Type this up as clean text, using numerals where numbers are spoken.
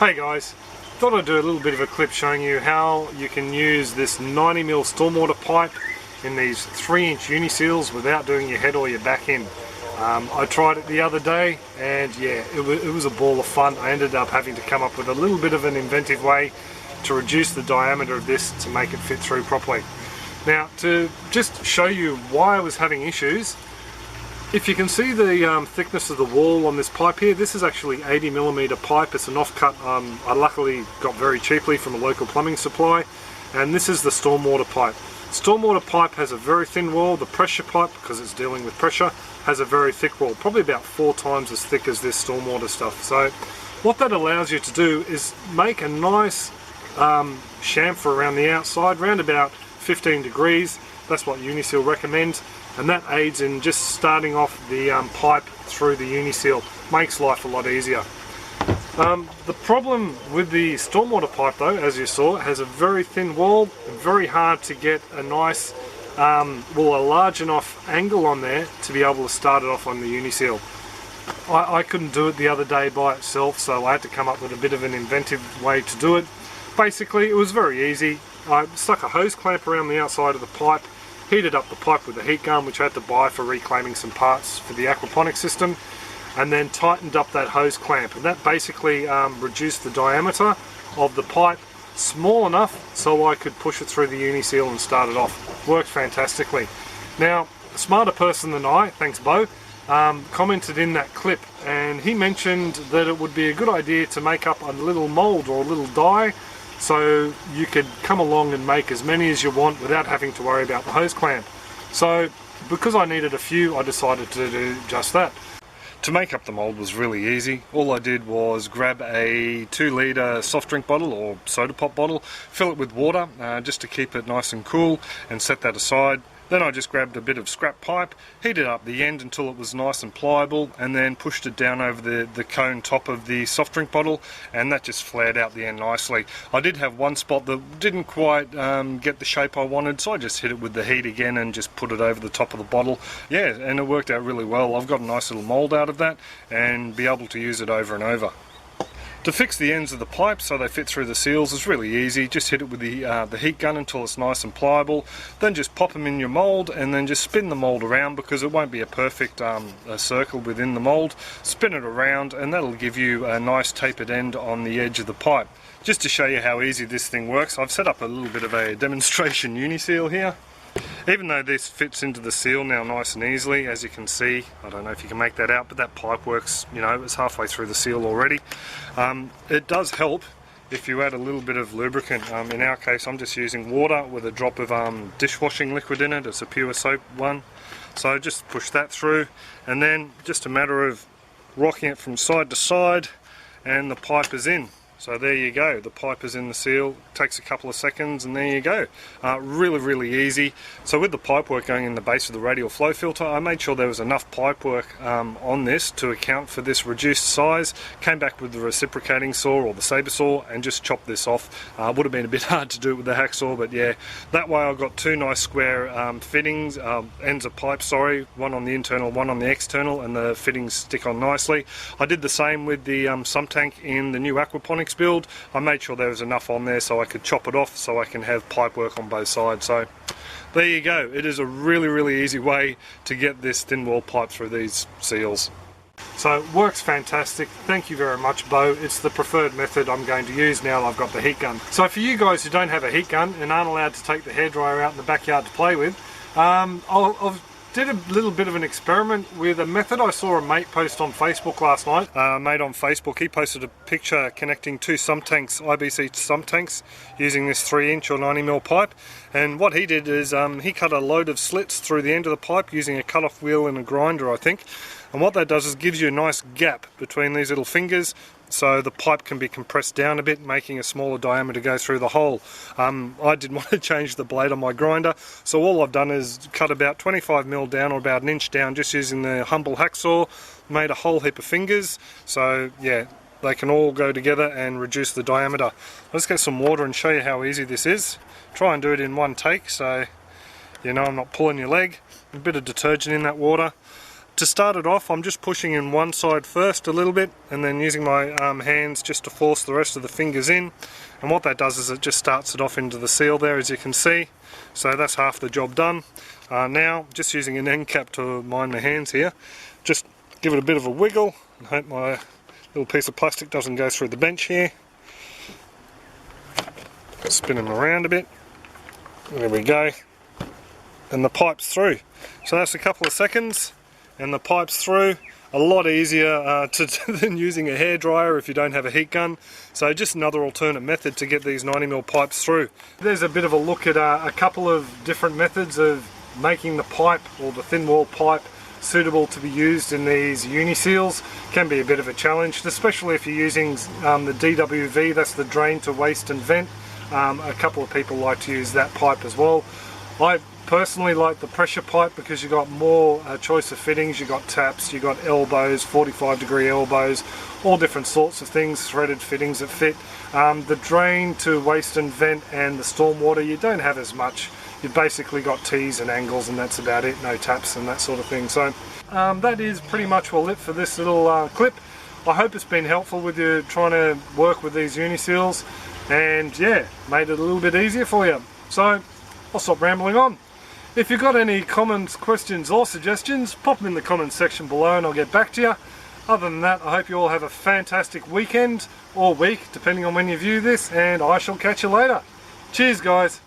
Hey guys, thought I'd do a little bit of a clip showing you how you can use this 90mm stormwater pipe in these 3-inch Uniseals without doing your head or your back in. I tried it the other day and yeah, it was a ball of fun. I ended up having to come up with a little bit of an inventive way to reduce the diameter of this to make it fit through properly. Now, to just show you why I was having issues, if you can see the thickness of the wall on this pipe here, this is actually 80mm pipe. It's an offcut I luckily got very cheaply from a local plumbing supply, and this is the stormwater pipe. Stormwater pipe has a very thin wall. The pressure pipe, because it's dealing with pressure, has a very thick wall, probably about 4 times as thick as this stormwater stuff. So what that allows you to do is make a nice chamfer around the outside, around about 15 degrees. That's what Uniseal recommends, and that aids in just starting off the pipe through the Uniseal. Makes life a lot easier. The problem with the stormwater pipe though, as you saw, it has a very thin wall, very hard to get a nice, a large enough angle on there to be able to start it off on the Uniseal. I couldn't do it the other day by itself, so I had to come up with a bit of an inventive way to do it. Basically, it was very easy. I stuck a hose clamp around the outside of the pipe, heated up the pipe with a heat gun, which I had to buy for reclaiming some parts for the aquaponic system, and then tightened up that hose clamp, and that basically reduced the diameter of the pipe small enough so I could push it through the Uniseal and start it off. Worked fantastically. Now, a smarter person than I, thanks Bo, commented in that clip, and he mentioned that it would be a good idea to make up a little mold or a little die so you could come along and make as many as you want without having to worry about the hose clamp. So because I needed a few, I decided to do just that. To make up the mold was really easy. All I did was grab a 2-litre soft drink bottle or soda pop bottle, fill it with water just to keep it nice and cool, and set that aside. Then I just grabbed a bit of scrap pipe, heated up the end until it was nice and pliable, and then pushed it down over the cone top of the soft drink bottle, and that just flared out the end nicely. I did have one spot that didn't quite get the shape I wanted, so I just hit it with the heat again and just put it over the top of the bottle. Yeah, and it worked out really well. I've got a nice little mould out of that and be able to use it over and over. To fix the ends of the pipe so they fit through the seals is really easy. Just hit it with the heat gun until it's nice and pliable, then just pop them in your mould and then just spin the mould around, because it won't be a perfect circle within the mould. Spin it around and that'll give you a nice tapered end on the edge of the pipe. Just to show you how easy this thing works, I've set up a little bit of a demonstration Uniseal here. Even though this fits into the seal now nice and easily, as you can see, I don't know if you can make that out, but that pipe works, you know, it's halfway through the seal already. It does help if you add a little bit of lubricant. In our case, I'm just using water with a drop of dishwashing liquid in it. It's a pure soap one. So just push that through, and then just a matter of rocking it from side to side, and the pipe is in. So there you go, the pipe is in the seal, takes a couple of seconds, and there you go. Really easy. So with the pipe work going in the base of the radial flow filter, I made sure there was enough pipe work on this to account for this reduced size. Came back with the reciprocating saw or the saber saw and just chopped this off. Would have been a bit hard to do it with the hacksaw, but yeah, that way I got 2 nice square fittings, ends of pipe, sorry, one on the internal, one on the external, and the fittings stick on nicely. I did the same with the sump tank in the new Aquaponics build. I made sure there was enough on there so I could chop it off so I can have pipe work on both sides. So there you go. It is a really easy way to get this thin wall pipe through these seals. So it works fantastic. Thank you very much, Bo. It's the preferred method I'm going to use now I've got the heat gun. So for you guys who don't have a heat gun and aren't allowed to take the hairdryer out in the backyard to play with, I've did a little bit of an experiment with a method I saw a mate post on Facebook last night. Mate on Facebook, he posted a picture connecting 2 sump tanks, IBC sump tanks, using this 3-inch or 90mm pipe. And what he did is he cut a load of slits through the end of the pipe using a cut-off wheel and a grinder, I think. And what that does is gives you a nice gap between these little fingers, so the pipe can be compressed down a bit, making a smaller diameter go through the hole. I didn't want to change the blade on my grinder, so all I've done is cut about 25mm down, or about 1 inch down, just using the humble hacksaw. Made a whole heap of fingers, so yeah, they can all go together and reduce the diameter. Let's get some water and show you how easy this is. Try and do it in one take, so you know I'm not pulling your leg. A bit of detergent in that water. To start it off, I'm just pushing in one side first a little bit and then using my hands just to force the rest of the fingers in, and what that does is it just starts it off into the seal there, as you can see. So that's half the job done. Now just using an end cap to mind my hands here, just give it a bit of a wiggle and hope my little piece of plastic doesn't go through the bench here. Spin them around a bit. There we go. And the pipe's through. So that's a couple of seconds and the pipe's through. A lot easier than using a hairdryer if you don't have a heat gun. So just another alternate method to get these 90mm pipes through. There's a bit of a look at a couple of different methods of making the pipe, or the thin wall pipe, suitable to be used in these Uniseals. Can be a bit of a challenge, especially if you're using the DWV, that's the drain to waste and vent. A couple of people like to use that pipe as well. I personally like the pressure pipe because you've got more choice of fittings. You've got taps, you've got elbows, 45-degree elbows, all different sorts of things, threaded fittings that fit. The drain to waste and vent and the stormwater, you don't have as much. You've basically got T's and angles and that's about it, no taps and that sort of thing. So that is pretty much well it for this little clip. I hope it's been helpful with you trying to work with these Uniseals, and yeah, made it a little bit easier for you. So I'll stop rambling on. If you've got any comments, questions or suggestions, pop them in the comments section below and I'll get back to you. Other than that, I hope you all have a fantastic weekend or week, depending on when you view this, and I shall catch you later. Cheers guys.